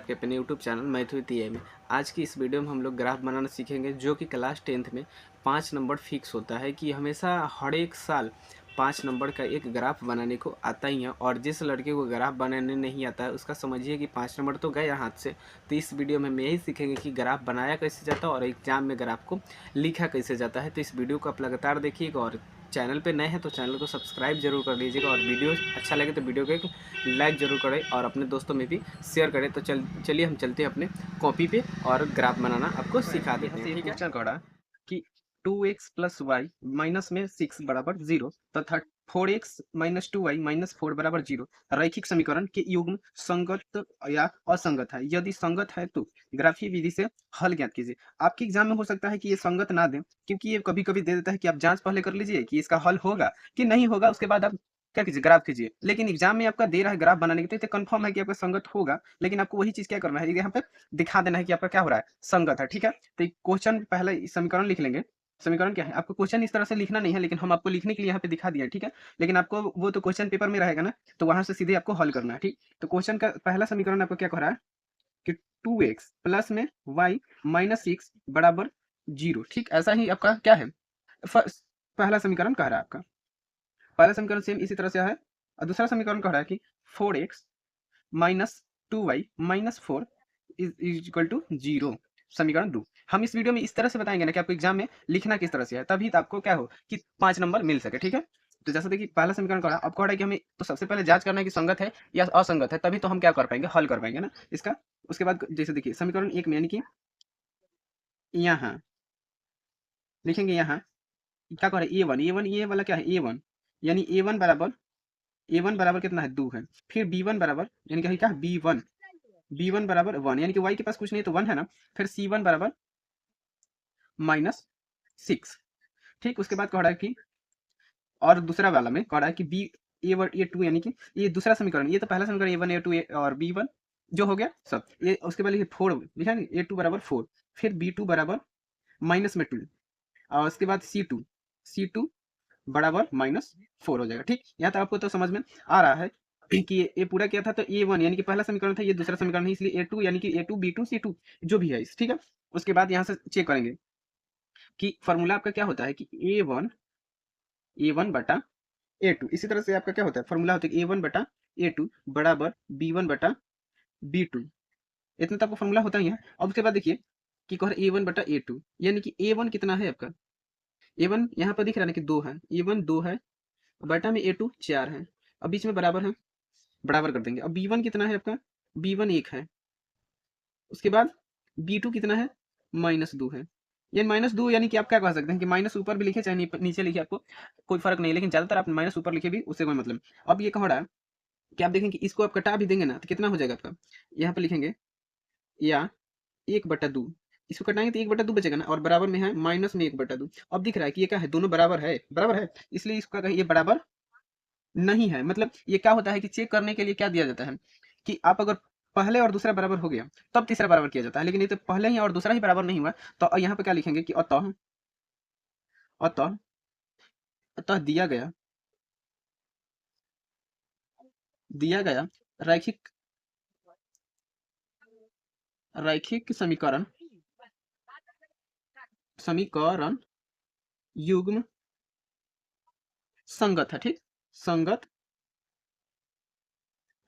के अपने YouTube channel Matthew TI में आज की इस वीडियो में हम लोग ग्राफ बनाना सीखेंगे, जो कि क्लास 10th में 5 नंबर फिक्स होता है कि हमेशा हर एक साल 5 नंबर का एक ग्राफ बनाने को आता ही है। और जिस लड़के को ग्राफ बनाने नहीं आता है उसका समझिए कि 5 नंबर तो गए हाथ से। तो इस वीडियो में हम यही सीखेंगे कि ग्राफ बनाया कैसे जाता है और एग्जाम में ग्राफ को लिखा कैसे जाता है। तो इस वीडियो को आप लगातार देखिएगा और चैनल पे नए हैं तो चैनल को सब्सक्राइब जरूर कर लीजिएगा और वीडियो अच्छा लगे तो वीडियो को एक लाइक जरूर करें और अपने दोस्तों में भी शेयर करें। तो चलिए हम चलते हैं अपने कॉपी पे और ग्राफ बनाना आपको सिखा देते हैं। ठीक है, क्वेश्चन करा कि 2x प्लस वाई माइनस में 6 बराबर 0 तथा 4x माइनस 2y माइनस 4 बराबर 0 रैखिक समीकरण के युग्म संगत या असंगत है। यदि संगत है तो ग्राफीय विधि से हल ज्ञात कीजिए। आपके एग्जाम में हो सकता है कि ये संगत ना दे, क्योंकि ये कभी कभी दे देता है कि आप जांच पहले कर लीजिए कि इसका हल होगा कि नहीं होगा, उसके बाद आप क्या कीजिए, ग्राफ कीजिए। लेकिन एग्जाम में आपका दे रहा है ग्राफ बनाने के लिए तो कंफर्म है कि आपका संगत होगा, लेकिन आपको वही चीज क्या करना है, यहाँ पे दिखा देना है कि आपका क्या हो रहा है, संगत है। ठीक है, तो क्वेश्चन पहले समीकरण लिख लेंगे। समीकरण क्या है, आपको क्वेश्चन इस तरह से लिखना नहीं है, लेकिन हम आपको लिखने के लिए यहाँ पे दिखा दिया है। ठीक है, लेकिन आपको वो तो क्वेश्चन पेपर में रहेगा ना, तो वहां से सीधे आपको हल करना है। ठीक, तो क्वेश्चन का पहला समीकरण आपको क्या कह रहा है कि 2x प्लस में y माइनस 6 बराबर 0। ठीक, ऐसा ही आपका क्या है, पहला समीकरण कह रहा है आपका। पहला समीकरण सेम इसी तरह से है और दूसरा समीकरण कह रहा है कि 4x minus 2y minus 4 is equal to 0। समीकरण 2 हम इस वीडियो में इस तरह से बताएंगे ना कि आपको एग्जाम में लिखना किस तरह से है, तभी तो आपको क्या हो कि 5 नंबर मिल सके। ठीक है, तो जैसे देखिए पहला समीकरण कह रहा है, अब कह रहा है कि हमें तो सबसे पहले जांच करना है कि संगत है या असंगत है, तभी तो हम क्या कर पाएंगे, हल कर पाएंगे ना इसका। उसके बाद जैसे देखिए समीकरण 1 में यानी कि यहाँ लिखेंगे, यहाँ क्या कह रहे हैं, ए वन ये वाला क्या है, ए वन यानी ए वन बराबर कितना है, 2 है। फिर बी वन बराबर यानी कि क्या, बी वन बराबर 1 यानी कि वाई के पास कुछ नहीं तो 1 है ना। फिर सी वन बराबर माइनस 6। ठीक, उसके बाद कह रहा है कि और दूसरा वाला में कह रहा है कि बी ए टू यानी कि ये दूसरा समीकरण, ये तो पहला समीकरण ए वन और बी वन जो हो गया सब ये। उसके बाद लिखिए 4 लिखा है, ए टू बराबर 4। फिर बी टू बराबर माइनस में 2 और उसके बाद सी टू बराबर -4 हो जाएगा। ठीक, यहाँ तक आपको तो समझ में आ रहा है कि ये पूरा क्या था, तो ए1 यानी कि पहला समीकरण था, ये दूसरा समीकरण है, इसलिए ए2 यानी कि ए2 बी2 सी2 जो भी है इस। ठीक है, उसके बाद यहाँ से चेक करेंगे कि फॉर्मूला आपका क्या होता है कि ए वन बटा ए टू। इसी तरह से आपका क्या होता है, फॉर्मूला होता है ए वन बटा ए टू बराबर बी1 बटा बी टू। इतना तो आपका फॉर्मूला होता ही है। अब उसके बाद देखिए कि कह रहे ए1 बटा ए टू यानी कि ए1 कितना है आपका, ए1 यहाँ पर दिख रहा है ना कि 2 है, ए1 2 है बटा में ए टू 4 है, अब बीच में बराबर है, बराबर कर देंगे। अब बी वन कितना है आपका, बी वन 1 है। उसके बाद बी टू कितना है, -2 है। ये -2 यानी कि आप क्या कह सकते हैं कि माइनस ऊपर भी लिखे चाहे नीचे लिखे, आपको कोई फर्क नहीं है, लेकिन ज्यादातर आप माइनस ऊपर लिखे भी उससे कोई मतलब नहीं। अब ये कह रहा है कि आप देखें कि इसको आप कटा भी देंगे ना तो कितना हो जाएगा आपका, यहाँ पे लिखेंगे या 1/2, इसको कटाएंगे तो 1/2 बचेगा ना, और बराबर में है माइनस में 1/2। अब दिख रहा है कि ये क्या है, दोनों बराबर है, बराबर है, इसलिए इसका ये बराबर नहीं है। मतलब ये क्या होता है कि चेक करने के लिए क्या दिया जाता है कि आप अगर पहले और दूसरा बराबर हो गया तब तीसरा बराबर किया जाता है, लेकिन ये तो पहले ही और दूसरा ही बराबर नहीं हुआ। तो यहाँ पे क्या लिखेंगे कि अतः अतः अतः दिया गया रैखिक रैखिक समीकरण युग्म संगत है। ठीक, संगत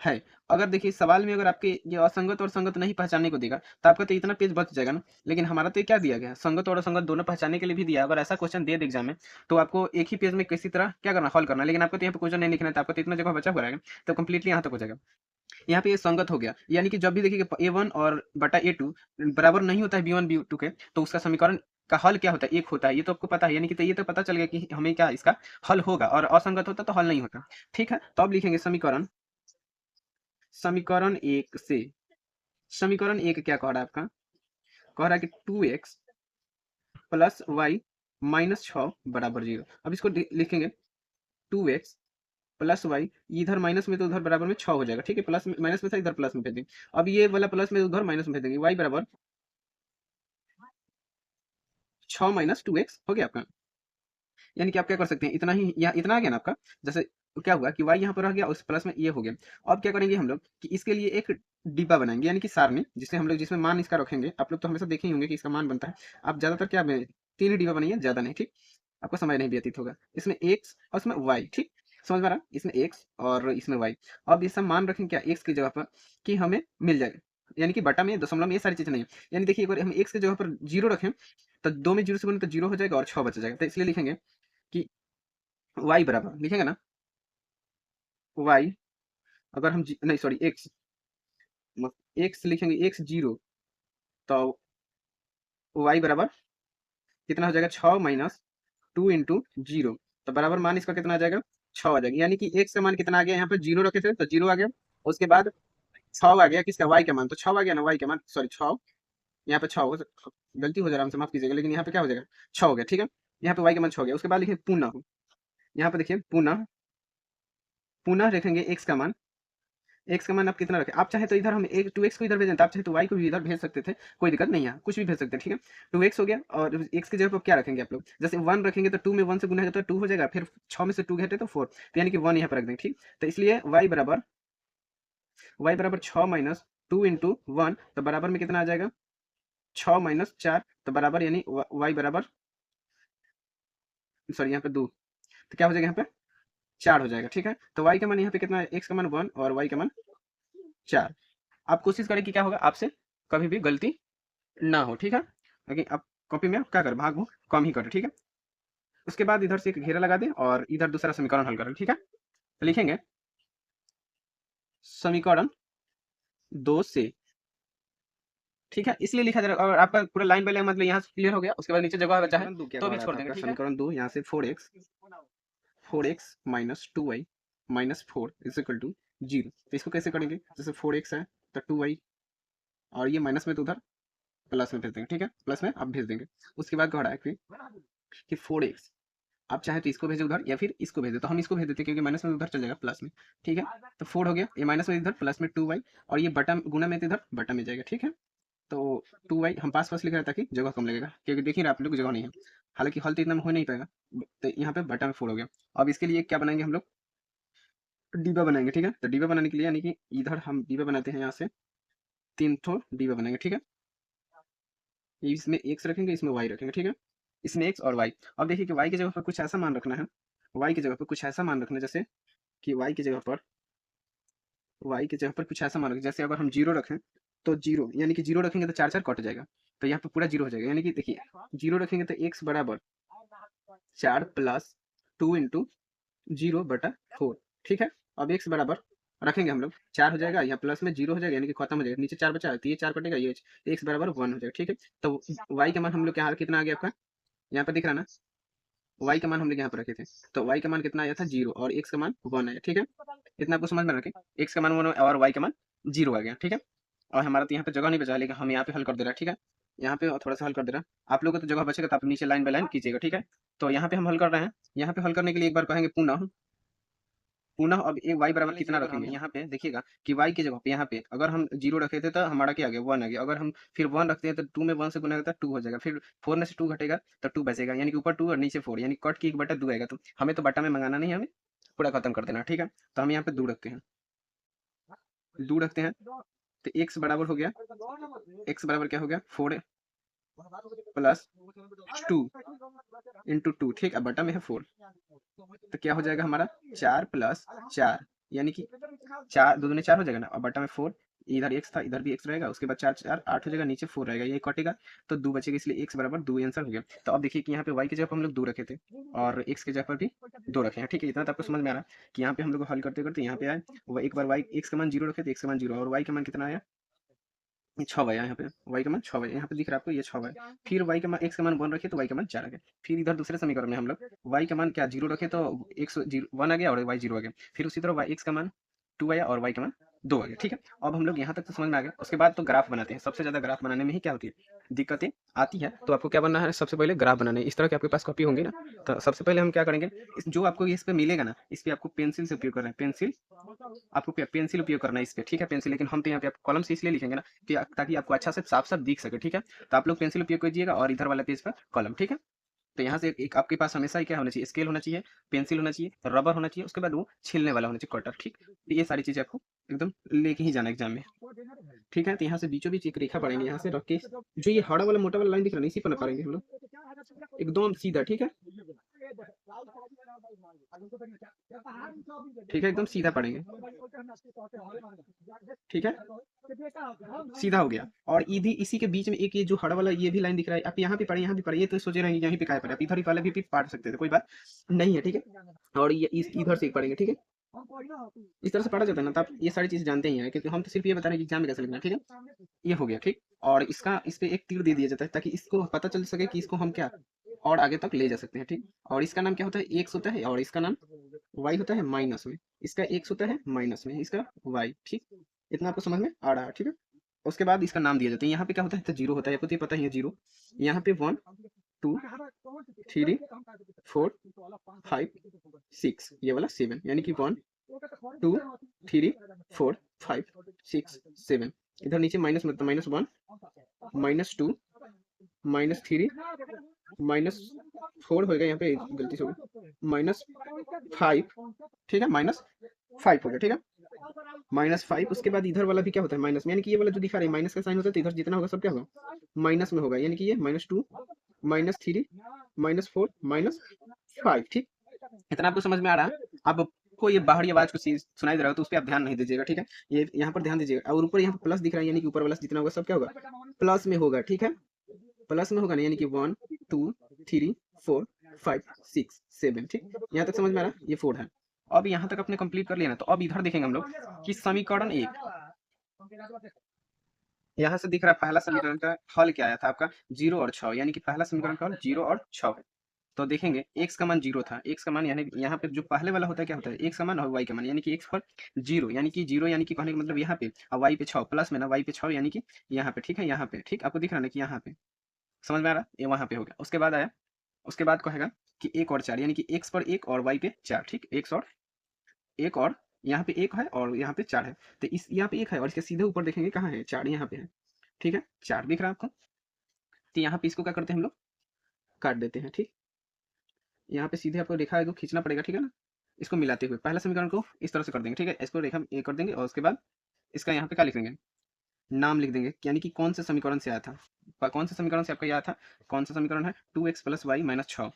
है। अगर देखिए सवाल में अगर आपके ये असंगत और संगत नहीं पहचानने को देगा तो आपका तो इतना पेज बच जाएगा ना, लेकिन हमारा तो ये क्या दिया गया है, संगत और असंगत दोनों पहचानने के लिए भी दिया है। अगर ऐसा क्वेश्चन दे एग्जाम में तो आपको एक ही पेज में किसी तरह क्या करना, हल करना है, लेकिन आपको तो यहाँ पे क्वेश्चन नहीं लिखना है, तो आपको तो इतना जगह बचा हुआ रहेगा, तो कंप्लीटली यहाँ तक हो जाएगा। यहाँ पे ये संगत हो गया, यानी कि जब भी देखिए ए वन और बटा ए टू बराबर नहीं होता है बी वन बी टू के, तो उसका समीकरण का हल क्या होता है, एक होता है। ये तो आपको पता है, यानी कि तो ये तो पता चल गया कि हमें क्या इसका हल होगा, और असंगत होता तो हल नहीं होता। ठीक है, तो अब लिखेंगे समीकरण एक से, समीकरण एक क्या कह रहा है आपका, कह रहा है कि 2x प्लस वाई माइनस 6 बराबर 0। अब इसको लिखेंगे 2x प्लस वाई, इधर माइनस में तो उधर बराबर में 6 हो जाएगा। ठीक है, प्लस में माइनस में था, इधर प्लस में भेज देंगे। अब ये वाला प्लस में उधर माइनस में भेज देंगे, y बराबर 6 माइनस 2x हो गया आपका। यानी कि आप क्या कर सकते हैं, इतना ही यहाँ इतना आ गया ना आपका, जैसे तो क्या हुआ कि y यहाँ पर रह गया, उस प्लस में ये हो गया। अब क्या करेंगे हम लोग कि इसके लिए एक डिब्बा बनाएंगे, यानी कि सारणी, जिससे हम लोग जिसमें मान इसका रखेंगे। आप लोग तो हमेशा देखे ही होंगे कि इसका मान बनता है। आप ज़्यादातर क्या 3 ही डिब्बा बनाइए, ज़्यादा नहीं, ठीक। आपको समय नहीं व्यतीत होगा। इसमें x और इसमें y, ठीक, समझ में आ रहा? इसमें x और इसमें y। अब ये सब मान रखें क्या x की जगह पर, कि हमें मिल जाए, यानी कि बटा में, दशमलव में, ये सारी चीज़ें नहीं है। यानी देखिए, अगर हम x की जगह पर 0 रखें तो 2 में 0 से गुणे तो 0 हो जाएगा और 6 बच जाएगा। तो इसलिए लिखेंगे कि y बराबर, लिखेंगे ना, y, अगर हम नहीं सॉरी x, x लिखेंगे, x 0, तो y बराबर कितना हो जाएगा, 6 माइनस 2 इंटू 0, तो बराबर मान इसका कितना आ जाएगा, 6 आ जाएगा। यानी कि x का मान कितना आ गया, यहाँ पे 0 रखे थे तो 0 आ गया, उसके बाद 6 आ गया किसका, y का मान, तो 6 आ गया ना y का मान, सॉरी 6, यहाँ पे 6 गलती हो जा रहा है हमसे, माफ कीजिएगा, लेकिन यहाँ पे क्या हो जाएगा, 6 हो गया, ठीक है। यहाँ पे y का मान 6 हो गया। उसके बाद लिखे पुनः, यहाँ पे देखिए पुनः, पुनः रखेंगे x का मान, x का मान आप कितना रखें, आप चाहे तो इधर हम एक 2x को इधर भेजें, तो आप चाहे तो y को भी इधर भेज सकते थे, कोई दिक्कत नहीं है, कुछ भी भेज सकते हैं, ठीक है। 2x हो गया, और x की जगह पर क्या रखेंगे आप लोग, जैसे 1 रखेंगे तो 2 में 1 से गुना है तो 2 हो जाएगा, फिर 6 में से 2 घटे तो 4, तो यानी कि 1 यहाँ पर रख देंगे, ठीक। तो इसलिए y बराबर 6 माइनस 2 इंटू 1, तो बराबर में कितना आ जाएगा, 6 माइनस 4, तो बराबर यानी y बराबर, सॉरी यहाँ पे 2, तो क्या हो जाएगा, यहाँ पे 4 हो जाएगा, ठीक है। तो y का मान यहाँ पे कितना है, x का मान 1 और y का मान 4। आप कोशिश करें कि क्या होगा, आपसे कभी भी गलती ना हो, ठीक है। लेकिन आप कॉपी में आप क्या करें, भाग कम ही करें, ठीक है। उसके बाद इधर से एक घेरा लगा दें और इधर दूसरा समीकरण हल करें, ठीक है। तो लिखेंगे समीकरण 2 से, ठीक है, इसलिए लिखा जाएगा। और आपका पूरा लाइन बाय लाइन मतलब यहाँ से क्लियर हो गया, उसके बाद नीचे जगह बचा है तो भी छोड़ देंगे, ठीक है। समीकरण 2 यहाँ से 4x minus 2y minus 4 is equal to 0। तो इसको कैसे करेंगे, जैसे 4x है तो 2y, और ये माइनस में तो उधर प्लस में भेज देंगे, ठीक है, प्लस में आप भेज देंगे। उसके बाद क्या कि 4x, आप चाहे तो इसको भेजे उधर या फिर इसको भेजे, तो हम इसको भेज देते क्योंकि माइनस में उधर चल जाएगा प्लस में, ठीक है। तो 4 हो गया, ये माइनस में इधर, प्लस में 2y, और ये बटा गुना में तो इधर बटा में जाएगा, ठीक है। तो 2y हम पास पास लिख रहे हैं ताकि जगह कम लगेगा, क्योंकि देखिए आप लोग जगह नहीं है, हालांकि हल तो इतना में हो नहीं पाएगा। तो यहाँ पे बटा में 4 हो गया। अब इसके लिए क्या बनाएंगे हम लोग, डिब्बा बनाएंगे, ठीक है। तो डिब्बा बनाने के लिए, यानी कि इधर हम डिब्बा बनाते हैं, यहाँ से 3 ठो डिब्बा बनाएंगे, ठीक है। इसमें x रखेंगे, इसमें y रखेंगे, ठीक है। इसमें x और y। अब देखिए कि y की जगह पर कुछ ऐसा मान रखना है, y की जगह पर कुछ ऐसा मान रखना है, जैसे कि y की जगह पर कुछ ऐसा मान रखें, जैसे अगर हम 0 रखें तो 0, यानी कि 0 रखेंगे तो 4 4 कट जाएगा, तो यहाँ पे पूरा 0 हो जाएगा। यानी कि देखिए 0 रखेंगे तो x बराबर 4 प्लस 2 इंटू 0 बटा 4, ठीक है। अब x बराबर रखेंगे हम लोग, 4 हो जाएगा, यहाँ प्लस में 0 हो जाएगा, यानी कि खत्म हो जाएगा, नीचे 4 बचा है तो ये 4 कटेगा, ये x बराबर 1 हो जाएगा, ठीक है। तो y का मान हम लोग क्या कितना आ गया आपका, यहाँ पे दिख रहा ना, y का मान हम लोग यहाँ पर रखे थे, तो y का मान कितना आया था 0 और x का मान 1 आया, ठीक है। इतना आपको समझ में रखें, x का मान 1 और y का मान 0 आ गया, ठीक है। और हमारा तो यहाँ पे जगह नहीं बचा, लेकिन हम यहाँ पे हल कर दे रहा है, ठीक है। यहाँ पे थोड़ा सा हल कर दे रहा है, आप लोगों को तो जगह बचेगा तो आप नीचे लाइन बाय लाइन कीजिएगा, ठीक है। तो यहाँ पे हम हल कर रहे हैं, यहाँ पे हल करने के लिए एक बार कहेंगे पुनः, पुनः अब ये y बराबर कितना रखेंगे, यहाँ पे देखिएगा कि y की जगह पे यहाँ पे अगर हम 0 रखे थे तो हमारा क्या आ गया, 1 आ गया। अगर हम फिर 1 रखते हैं तो 2 में 1 से गुना करता है 2 हो जाएगा, फिर 4 में से 2 घटेगा तो 2 बचेगा, यानी कि ऊपर 2 और नीचे 4, यानी कट की 1 बटा 2 आएगा। तो हमें तो बटा में मंगाना नहीं है, हमें पूरा खत्म कर देना, ठीक है। तो हम यहाँ पे 2 रखते हैं, 2 रखते हैं, तो x बराबर हो गया, x बराबर क्या हो गया, 4 प्लस 2 इंटू 2, ठीक है, बटा में है 4, तो क्या हो जाएगा हमारा 4 प्लस 4, यानी कि 4 दो दूनी 4 हो जाएगा ना, और बटा में 4, इधर x था इधर भी x रहेगा, उसके बाद 4 4 8 हो जाएगा, नीचे 4 रहेगा, ये कटेगा तो 2 बचेगा, इसलिए x बराबर 2 आंसर हो गया। तो अब देखिए कि यहाँ पे y की जगह पर हम लोग 2 रखे थे और x की जगह पर भी 2 रखे हैं, ठीक है। इतना तो आपको समझ में आ रहा है कि यहाँ पे हम लोग हल करते करते यहाँ पे आए, एक बार y x का मान 0 रखे थे, x का मान 0 और y का मान कितना आया, 6 आया, यहाँ पे y का मान 6 आया, यहाँ पे दिख रहा है आपको ये 6 है। फिर y का मान x का मान 1 रखे तो y का मान 4 आ गया। फिर इधर दूसरे समीकरण में हम लोग y का मान क्या 0 रखे तो x 1 आ गया और y 0 आ गया। फिर उसी तरह x का मान 2 आया और y का मान 2 आ गया, ठीक है। अब हम लोग यहाँ तक तो समझ में आ गया। उसके बाद तो ग्राफ बनाते हैं, सबसे ज़्यादा ग्राफ बनाने में ही क्या होती है, दिक्कतें आती है। तो आपको क्या बनना है, सबसे पहले ग्राफ बनाना है। इस तरह की आपके पास कॉपी होंगी ना, तो सबसे पहले हम क्या करेंगे, जो आपको इस पे मिलेगा ना, इस पे आपको पेंसिल से उपयोग करना है, आपको पेंसिल उपयोग करना है इस पे, ठीक है, पेंसिल। लेकिन हम तो यहाँ पे आपको कलम से इसलिए लिखेंगे ना ताकि आपको अच्छा से साफ साफ दिख सके, ठीक है। तो आप लोग पेंसिल उपयोग कीजिएगा और इधर वाला पेज पर कलम, ठीक है। तो यहाँ से एक आपके पास हमेशा ही क्या होना चाहिए, स्केल होना चाहिए, पेंसिल होना चाहिए, रबर होना चाहिए, उसके बाद वो छीलने वाला होना चाहिए कटर। ठीक, तो ये सारी चीज़ें आपको एकदम लेके ही जाना एग्जाम में। ठीक है, तो यहाँ से बीचों बीच एक रेखा पड़ेंगे, यहाँ से रख के जो ये हरा वाला मोटा वाला लाइन दिख रहा है इसी पर ना पाएंगे हम लोग एकदम सीधा। ठीक है, ठीक है, एकदम सीधा पड़ेंगे। ठीक है, सीधा हो गया। और इधी इसी के बीच में एक ये जो हरा वाला ये भी लाइन दिख रहा है, आप यहाँ पे पढ़े यहाँ भी पढ़े, ये तो सोचे रहेंगे यहीं पे काय पड़े, आप इधर ही पहले भी पढ़ सकते थे, कोई बात नहीं है। ठीक है, और ये इस इधर से पढ़ेंगे। ठीक है, इस तरह से पढ़ा जाता है ना, तो आप ये सारी चीज़ जानते ही हैं, क्योंकि हम तो सिर्फ ये बता रहे हैं कि एग्जाम में कैसे लिखना है। ठीक है, ये हो गया। ठीक, और इसका इस पे एक तीर दे दिया जाता है ताकि इसको पता चल सके कि इसको हम क्या और आगे तक ले जा सकते हैं। ठीक, और इसका नाम क्या होता है, एक्स होता है, और इसका नाम वाई होता है माइनस में, इसका एक्स होता है माइनस में, इसका वाई। ठीक, इतना आपको समझ में आ रहा है। ठीक है, उसके बाद इसका नाम दिया जाता है। यहाँ पे क्या होता है, तो जीरो होता है, आपको तो ये पता ही है जीरो। यहाँ पे 1 2 3 4 5 6, ये वाला 7, यानी कि 1 2 3 4 5 6 7। इधर नीचे माइनस मतलब -1 -2 -3 -4 होगा, यहाँ पे गलती से होगी -5। ठीक है, -5 हो गया। ठीक है, -5। उसके बाद इधर वाला भी क्या होता है माइनस में, यानी कि ये वाला जो दिखा रहा है माइनस का साइन होता है, तो इधर जितना होगा सब क्या होगा माइनस में होगा, यानी कि ये -2 -3 -4 -5। ठीक, इतना आपको समझ में आ रहा है। अब आपको ये बाहरी आवाज कुछ चीज सुनाई दे रहा हो तो उस पर आप ध्यान नहीं दीजिएगा। ठीक है, ये यहाँ पर ध्यान दीजिएगा, और ऊपर यहाँ पर प्लस दिख रहा है, यानी कि ऊपर वाला जितना होगा सब क्या होगा प्लस में होगा। ठीक है, प्लस में होगा ना, यानी कि 1 2 3 4 5 6 7। ठीक, यहाँ तक समझ में आ रहा है, ये 4 है। अब यहाँ तक आपने कंप्लीट कर लिया ना, तो अब इधर देखेंगे हम लोग कि समीकरण 1, यहाँ से दिख रहा है पहला समीकरण का हल क्या आया था आपका 0 और 6, यानी कि पहला समीकरण का हल 0 और 6 है। तो देखेंगे x का मान 0 था, x का मान यानी यहाँ पे जो पहले वाला होता है क्या होता है x का मान और y का मान, यानी कि x पर 0, यानी कि 0 यानी कि कहने का मतलब यहाँ पे, और y पे 6 प्लस में ना, y पे 6 यानी कि यहाँ पे। ठीक है, यहाँ पे। ठीक, आपको दिख रहा है ना कि यहाँ पे, समझ में आ रहा है, ये वहाँ पे हो गया। उसके बाद आया, उसके बाद कहेगा कि 1 और 4, यानी कि x पर 1 और y पे 4। ठीक, x और 1 और यहाँ पे 1 है और यहाँ पे 4 है, तो इस यहाँ पे 1 है और इसके सीधे ऊपर देखेंगे कहाँ है 4, यहाँ पे है। ठीक है, 4 दिख रहा है आपको, तो यहाँ पे इसको क्या करते हैं हम लोग काट देते हैं। ठीक, यहाँ पे सीधे आपको रेखा को खींचना पड़ेगा। ठीक है ना, इसको मिलाते हुए पहला समीकरण को इस तरह से कर देंगे। ठीक है, इसको रेखा ये कर देंगे और उसके बाद इसका यहाँ पे क्या लिख देंगे, नाम लिख देंगे, यानी कि कौन से समीकरण से आया था, कौन से समीकरण से आपका यह आया था, कौन सा समीकरण है 2x + y - 6।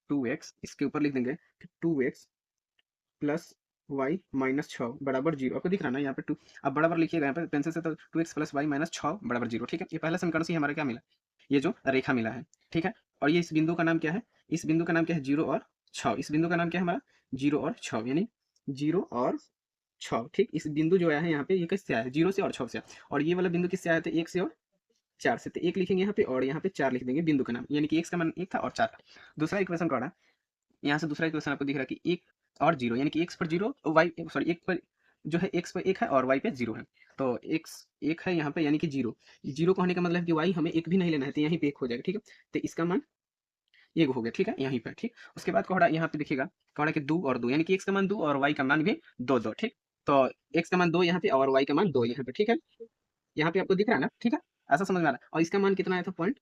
2x इसके ऊपर लिख देंगे 2x + y - 6 बराबर 0। आपको दिख रहा है ना यहाँ पे 2, अब बराबर लिखिएगा यहाँ पे पेंसिल से, तो 2x + y - 6 बराबर 0। ठीक है, ये पहला समीकरण से हमारा क्या मिला, ये जो रेखा मिला है। ठीक है, और ये इस बिंदु का नाम क्या है, इस बिंदु का नाम क्या है 0 और 6। इस बिंदु का नाम क्या है हमारा 0 और 6, यानी 0 और 6। ठीक, इस बिंदु जो आया है यहाँ पे, ये किससे आया है 0 से और 6 से, और ये वाला बिंदु किससे आया था 1 से और 4 से। तो 1 लिखेंगे यहाँ पे और यहाँ पे 4 लिख देंगे बिंदु का नाम, यानी कि x का मान 1 था और 4 था। दूसरा इक्वेशन का, यहाँ से दूसरा इक्वेशन आपको दिख रहा है कि 1 और 0, यानी कि x पर 0 और y सॉरी 1 पर जो है x पर 1 है और y पे 0 है, तो x 1 है यहाँ पे, यानी कि 0 0 को होने का मतलब है कि y हमें 1 भी नहीं लेना है, तो यहीं पे 1 हो जाएगा। ठीक है, तो इसका मान 1 हो गया। ठीक है, यहीं पर। ठीक, उसके बाद कोहड़ा यहाँ पे देखिएगा, कोहड़ा कि 2 और 2, यानी कि x का मान 2 और y का मान भी 2 2। ठीक, तो x का मान 2 यहाँ पे और y का मान 2 यहाँ पे। ठीक है, यहाँ पे आपको दिख रहा है ना। ठीक है, ऐसा समझ में आ रहा है। और इसका मान कितना आया था, पॉइंट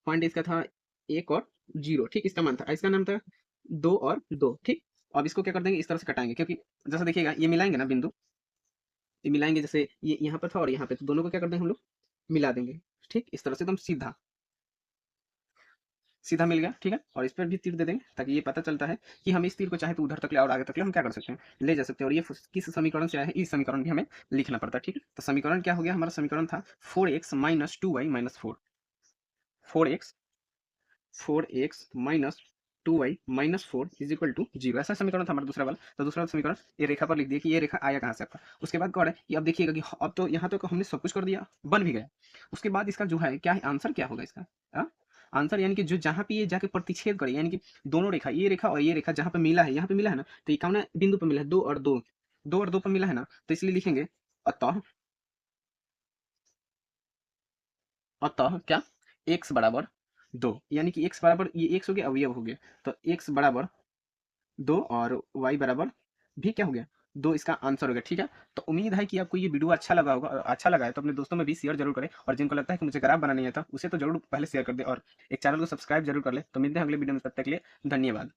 पॉइंट इसका था 1 और 0। ठीक, इसका मान था, इसका नाम था 2 और 2। ठीक, अब इसको क्या कर देंगे, इस तरह से कटाएंगे, क्योंकि जैसे देखिएगा ये मिलाएंगे ना बिंदु, ये मिलाएंगे, जैसे ये यहाँ पर था और यहाँ पे, तो दोनों को क्या कर देंगे हम लोग मिला देंगे। ठीक, इस तरह से एकदम सीधा सीधा मिल गया। ठीक है, और इस पर भी तीर दे देंगे ताकि ये पता चलता है कि हम इस तीर को चाहे तो उधर तक ले और आगे तक ले हम क्या कर सकते हैं, ले जा सकते हैं। और ये किस समीकरण से आया है, इस समीकरण भी हमें लिखना पड़ता है। ठीक है, तो समीकरण क्या हो गया, हमारा समीकरण था 4x - 2y - 4, 4x 2y - 4 = 0। ऐसा समीकरण था हमारा दूसरा वाला। तो दूसरा समीकरण ये रेखा पर लिख दिया कि ये रेखा आया कहाँ से आपका। उसके बाद क्या है कि अब देखिएगा कि अब तो यहाँ तक हमने सब कुछ कर दिया, बन भी गया। उसके बाद इसका जो है क्या है, आंसर क्या होगा इसका, आंसर यानी कि जो जहाँ पे ये जाके प्रतिच्छेद करे, यानी कि दोनों रेखा, ये रेखा और ये रेखा जहाँ पे मिला है, यहाँ पे मिला है ना, तो ये कौन बिंदु पर मिला है 2 और 2, 2 और 2 पर मिला है ना, तो इसलिए लिखेंगे अतः, अतः क्या x बराबर 2, यानी कि x बराबर ये x हो गया, अवयव हो गया, तो x बराबर 2 और y बराबर भी क्या हो गया दो इसका आंसर होगा, ठीक है। तो उम्मीद है कि आपको ये वीडियो अच्छा लगा होगा, और अच्छा लगा है तो अपने दोस्तों में भी शेयर जरूर करें, और जिनको लगता है कि मुझे ग्राफ बनाना नहीं आता उसे तो जरूर पहले शेयर कर दे, और एक चैनल को सब्सक्राइब जरूर कर ले। तो मिलते हैं अगले वीडियो में, तब तक के लिए धन्यवाद।